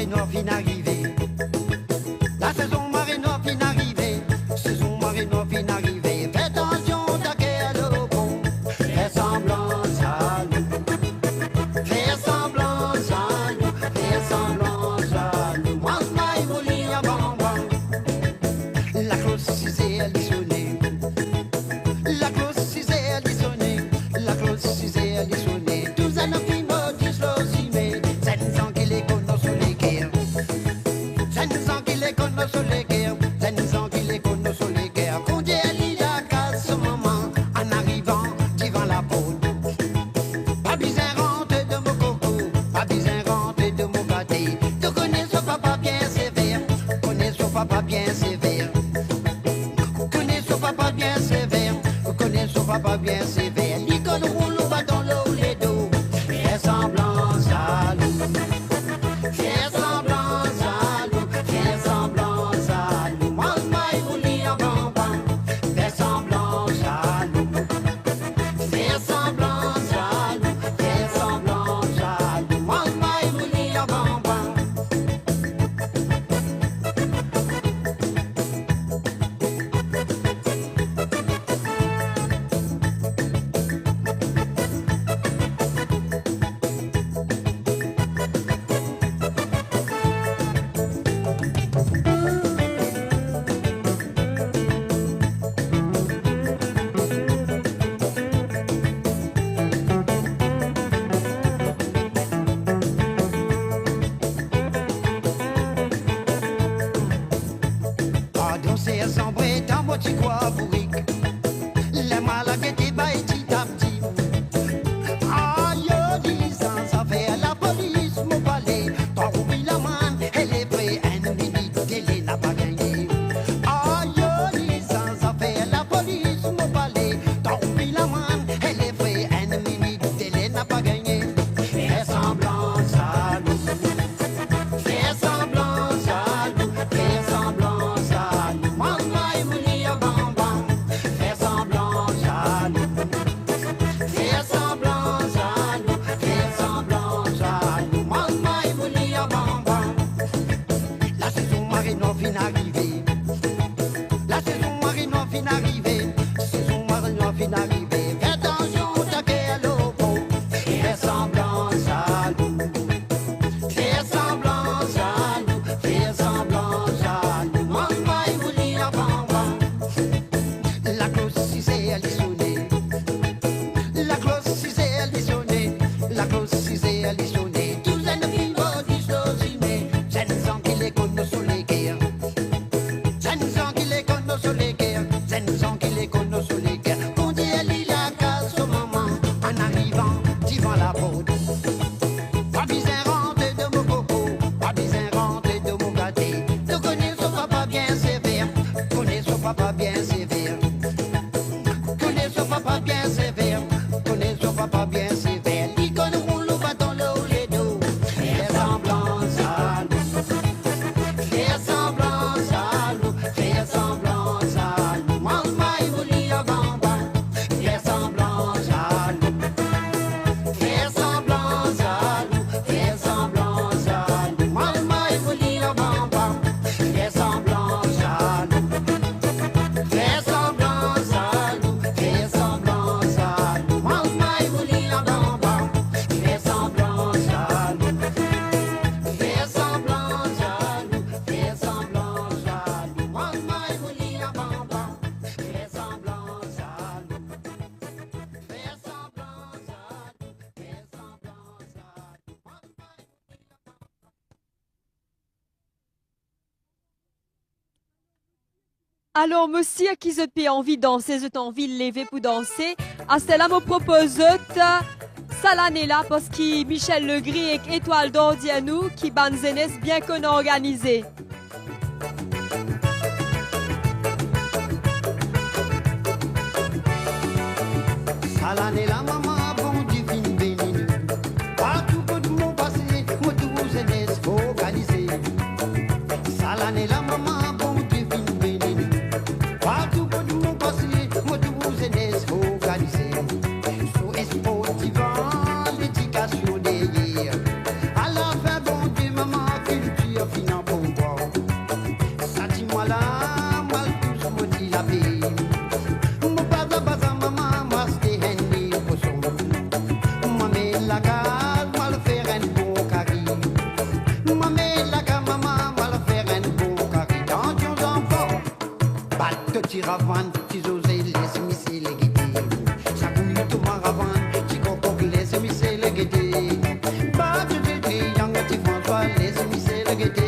marée noire vient d'arriver. La saison marée noire vient d'arriver. Saison marée noire vient d'arriver. Fais attention, t'as qu'elle au bon. Fais semblant jaloux. Fais semblant jaloux. Fais semblant jaloux. Moi, je m'aille à bonbon. La cloche, c'est elle qui sonnait. La cloche, c'est elle qui sonnait. La cloche, c'est elle qui sonnait. Tous un enfant disent l'ossimé. C'est une sang qui les connaît sur les guerres. C'est une sang qui les connaît sur les guerres. C'est une sang qui les connaît sur les guerres. Quand Dieu lit la casse ce moment en arrivant devant la porte. Pas besoin rentrer de mon coco. Pas besoin rentrer de mon gâté. Tu connais son papa bien sévère. Connais son papa bien sévère. Connais son papa bien sévère. Connais son papa bien sévère. L'icône roule au bâton l'eau les dos. Fais semblant jaloux. Fais semblant jaloux. Fais semblant jaloux. Moi je m'aille rouler en bonbon. Fais semblant jaloux. Fais semblant jaloux. Fais semblant jaloux. Moi je m'aille rouler en bonbon. A danser ensemble dans votre quoi bourrique. Les malades étaient baillés petit à petit. Aïe, disant ça fait la police, mon palais. T'as oublié la main, elle est prête, une minute, elle n'a pas gagné. Aïe, disant ça fait la police, mon palais. T'as oublié la main, elle est prête, une minute, elle n'a pas gagné. Fais semblant jaloux. Fais semblant jaloux. Fais semblant jaloux. Moi, je m'aille mourir à bonbon. Fais semblant jaloux. Fais semblant jaloux. Fais semblant jaloux. Moi, je m'aille mourir à bonbon. La saison marée noire vient d'arriver. La saison marée noire vient d'arriver. Saison marée noire vient d'arriver. Fais attention, t'as qu'elle au beau. Fais semblant jaloux. Fais semblant jaloux. Fais semblant jaloux. Moi, je m'aille mourir à bonbon. La cloche, c'est elle qui sonnait. La cloche, c'est elle qui sonnait. La cloche, c'est elle qui sonnait. Tous un film disent l'ossimé. C'est une sang qui les connaît sur les guerres. C'est une sang qui les connaît sur les guerres. C'est une sang qui les connaît sur les guerres. Quand Dieu lit la casse au moment en arrivant devant la porte. Pas besoin rentrer de mon coco. Pas besoin rentrer de mon gâté. Tu connais son papa bien sévère. Connais son papa bien sévère. Connais son papa bien sévère. Connais son papa bien sévère. L'icône roule au bâton l'eau les dos. Fais semblant jaloux. Fais semblant jaloux. Fais semblant jaloux. Moi je m'aille mourir à bonbon. Fais semblant jaloux. Fais semblant jaloux. Fais semblant jaloux. Moi je m'aille mourir à bonbon. Fais semblant jaloux. Fais semblant jaloux. Fais semblant jaloux. Moi je m'aille mourir à bonbon. Fais semblant jaloux. Fais semblant jaloux. Fais semblant jaloux. Moi je m'aille mourir à bonbon. Fais semblant jaloux. Fais semblant jaloux. Fais semblant jaloux. Alors, monsieur qui se paie envie de danser, je envie de lever pour danser. À cela, me propose ça l'année là parce que Michel Legris et Étoile d'Ordianou qui ban jeunesse bien qu'on a organisé. À l'année la maman, bon divine bénigne. Partout que du monde passé, moi tout jeunesse organisé. À l'année la maman, bon divine bénigne. Partout que du monde passé, moi tout jeunesse organisé. Sous sportivant, l'éducation derrière. À la fin, bon Dieu, maman, culture. tiravan, tizose les missile guide. Sagui to maravan, tikoko les missile guide. Ba tu te yang ti François les missile guide.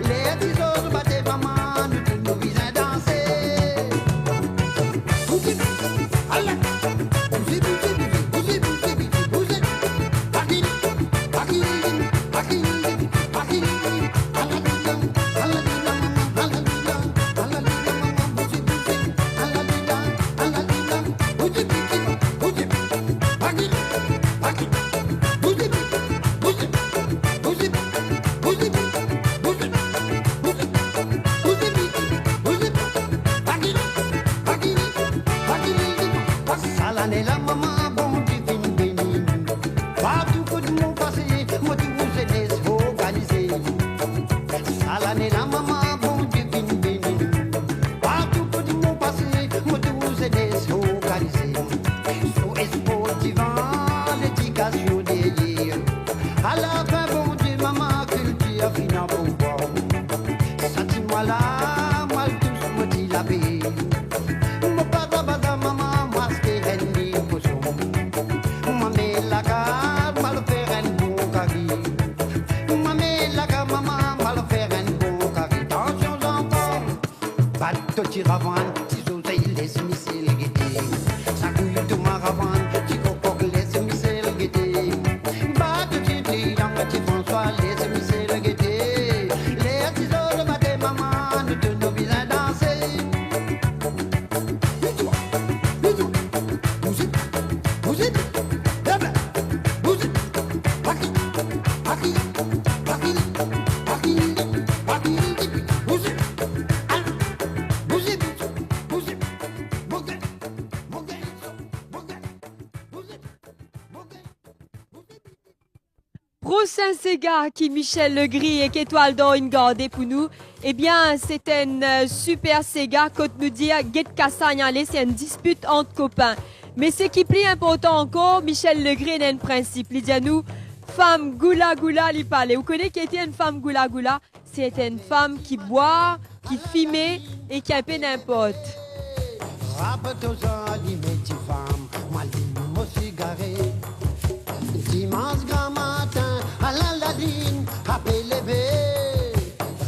Les tizose batte maman, nous visa danser. Allah. Saint-Séga qui Michel Legris et qu'Étoile d'Or une gardée pour nous. Eh bien, c'est une super Séga quand nous dit Get Kassagnale, c'est une dispute entre copains. Mais ce qui est plus important encore, Michel Legris a un principe. Il dit à nous, femme goula goula, il parlait. Vous connaissez qui était une femme goula goula? C'était une femme qui boit, qui fumait et qui a un peu n'importe. Dimanche grand matin, à la ligne, appelez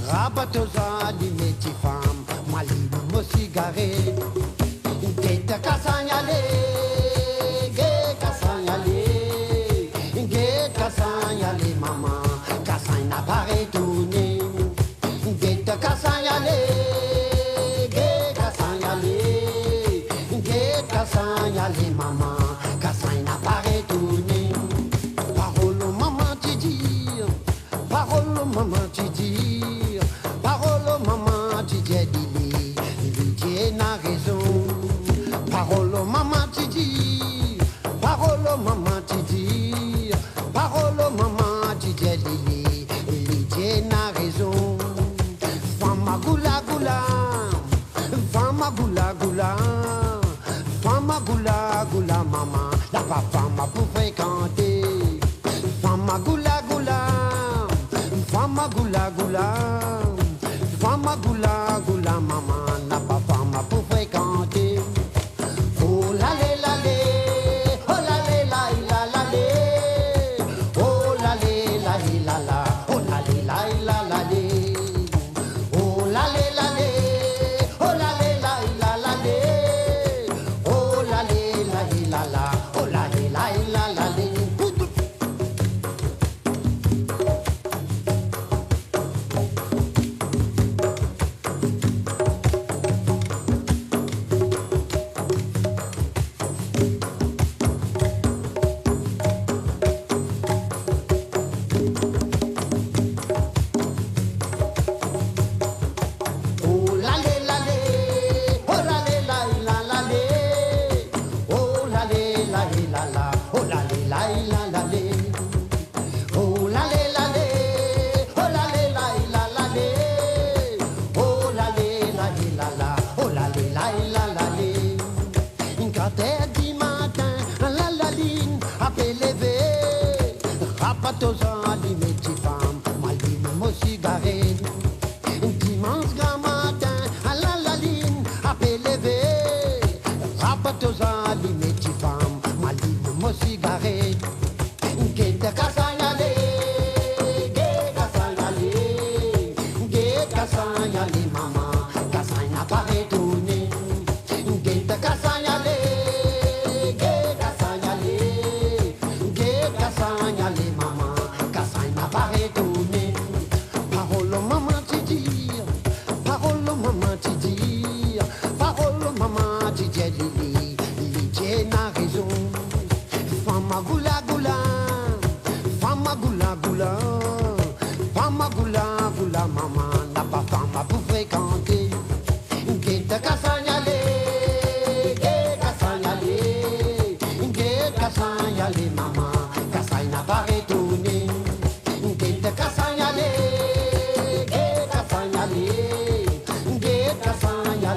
rabat-aux-ans, les métiers femmes, maline, mon cigarette. Guette Kassagnale, guette Kassagnale, maman, Kassagne n'a pas retourné. Guette Kassagnale, guette Kassagnale, maman, Kassagne n'a pas retourné. Maman, tu dis, parole, maman, tu dis, il n'a raison. Parole, maman, tu dis, parole, maman, tu dis, parole, maman, tu dis, il n'a raison. Femme goula goula, femme goula goula, femme goula goula, maman, la pas femme pour fréquenter. Femme goula goula. Fama goula goula, fama goula goula, maman n'a pas femme pour fréquenter. Oh la la la, oh la la la la la, oh la la la la, oh la la la la la, oh la la la, oh la la la la la, oh la la la, oh la la la la. Dimanche grand matin, à la ligne,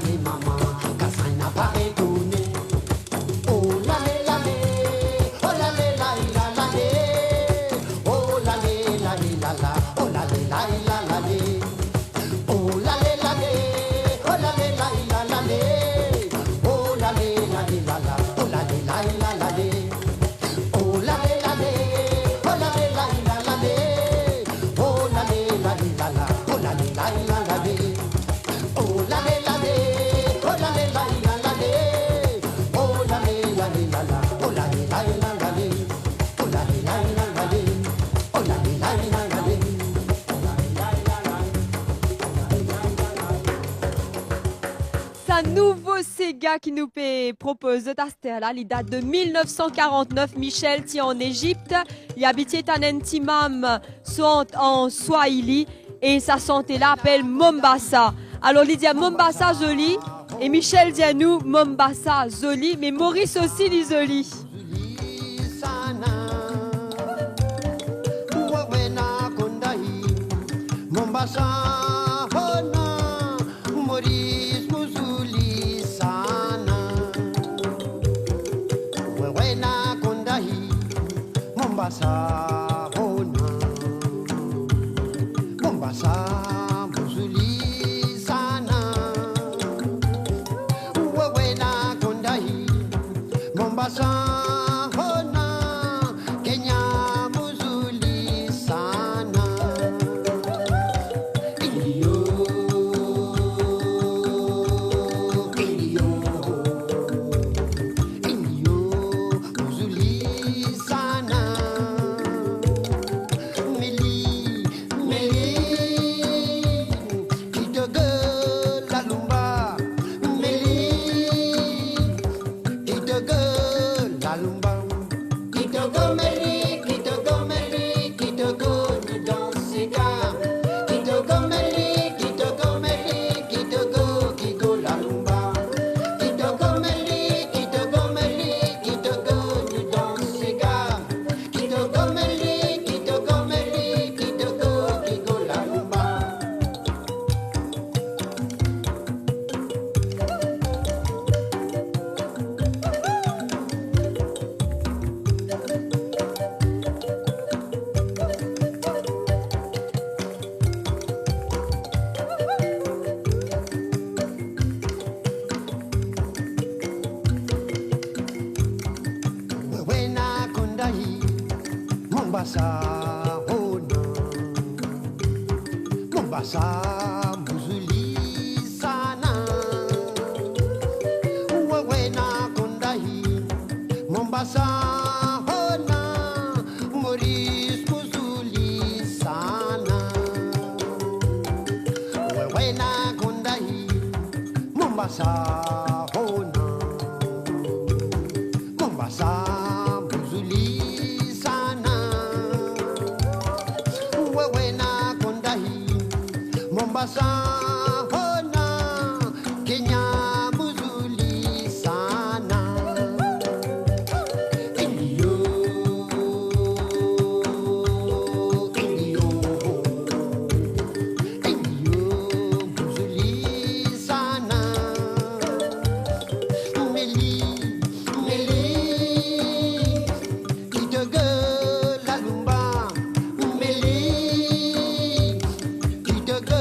les mamans, quand ça n'a pas retourné. Oh la la la, oh la la la la la, oh la la la la, oh la la la la la. Oh la la la la, oh la la la la la, oh la la la la, oh la la la la la. Oh la la la la, oh la la la la la, oh la la la la, oh la la la la la. Oh la la la la, oh la la la la la, oh la la la la, oh la la la la la, oh la la la la, oh la la la la. C'est un nouveau Sega qui nous propose de taster là. Il date de 1949. Michel tient en Égypte. Il habitait en Intimam, sont en Swahili. Et sa santé là appelle Mombasa. Alors il dit Mombasa Zoli. Et Michel dit à nous Mombasa Zoli. Mais Maurice aussi dit Zoli. Mombasa, Hona, Maurice Muzuli sana. Wewena kondahi, Mombasa, Hona, Mombasa, Muzuli sana. Wewena kondahi, Mombasa, Hona, Kenya, Muzuli sana. Mombasa, oh non, Mombasa, Muzuli sana. Wewena kondahi, Mombasa, oh non, Maurice Muzuli sana. Wewena kondahi, Mombasa, oh non, Mombasa. Mombasa, Hona, Kenya, Muzuli sana. Indio, Indio, Indio, Muzuli sana. Meli, Meli, Kitogo, la lumba, Meli, Kitogo.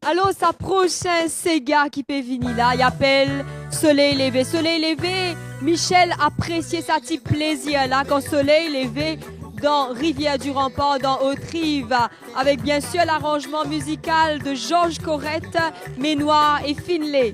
Alors, sa prochaine Sega qui peut venir là, il appelle Soleil levé, Michel appréciait sa petit plaisir là quand soleil levé dans Rivière du Rempart, dans Haute-Rive, avec bien sûr l'arrangement musical de Georges Corrette, Ménoir et Finlay.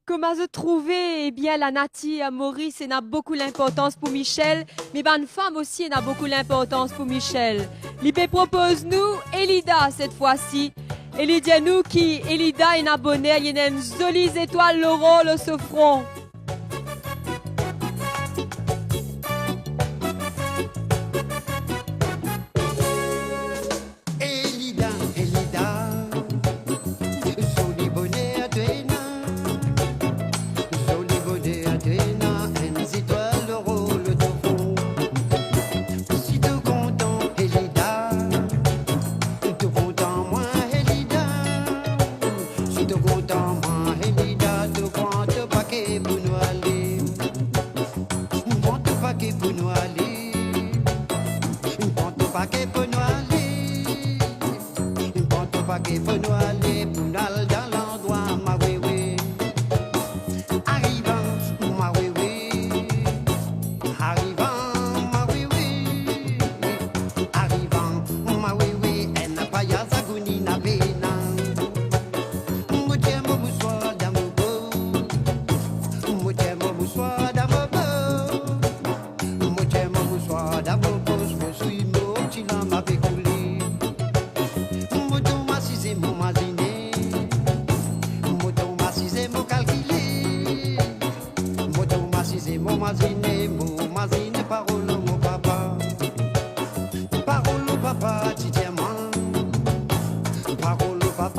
Comment se trouver, eh bien, la Nati Maurice, elle a beaucoup l'importance pour Michel, mais bonne femme aussi, elle a beaucoup l'importance pour Michel. L'IP propose-nous Elida cette fois-ci. Elida nous qui, Elida est abonnée, il y a une jolie étoile, Laurent, le front.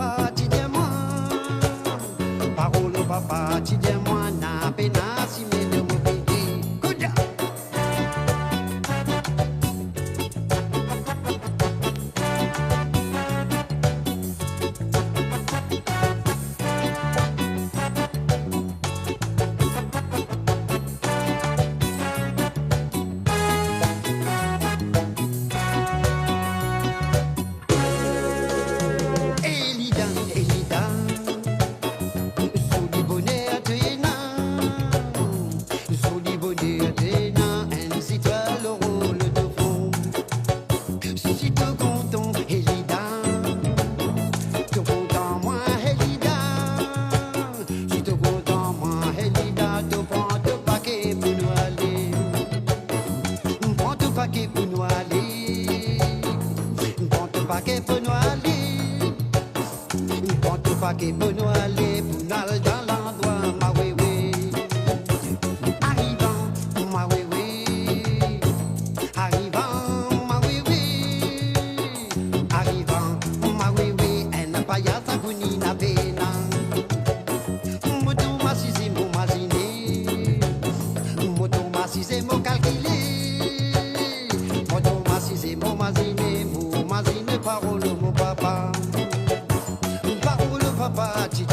papa, tu dis moi. Parole au papa, tu dis moi. Na pena si me de mo bidi. Good job. Elidan, Elidan, sous du bonheur de ainsi toi le rôle de fond. Si tu content, Elidan, tu content moi, Elidan. Si tu content moi, Elidan, tu prends ton paquet pour nous aller. Prends ton paquet pour nous aller. Prends ton paquet pour nous aller. Prends ton paquet pour nous aller, pour nous aller dans l'endroit, ma oui oui. Arrivant, ma oui oui. Arrivant, ma oui oui. Arrivant, ma oui oui. Elle n'a pas y'a sa gouni na pena. Moutou ma si c'est mon masiné. Moutou ma si c'est mon calculé. Moutou ma si c'est mon masiné. Mon masiné parole mon papa. Parole papa, tu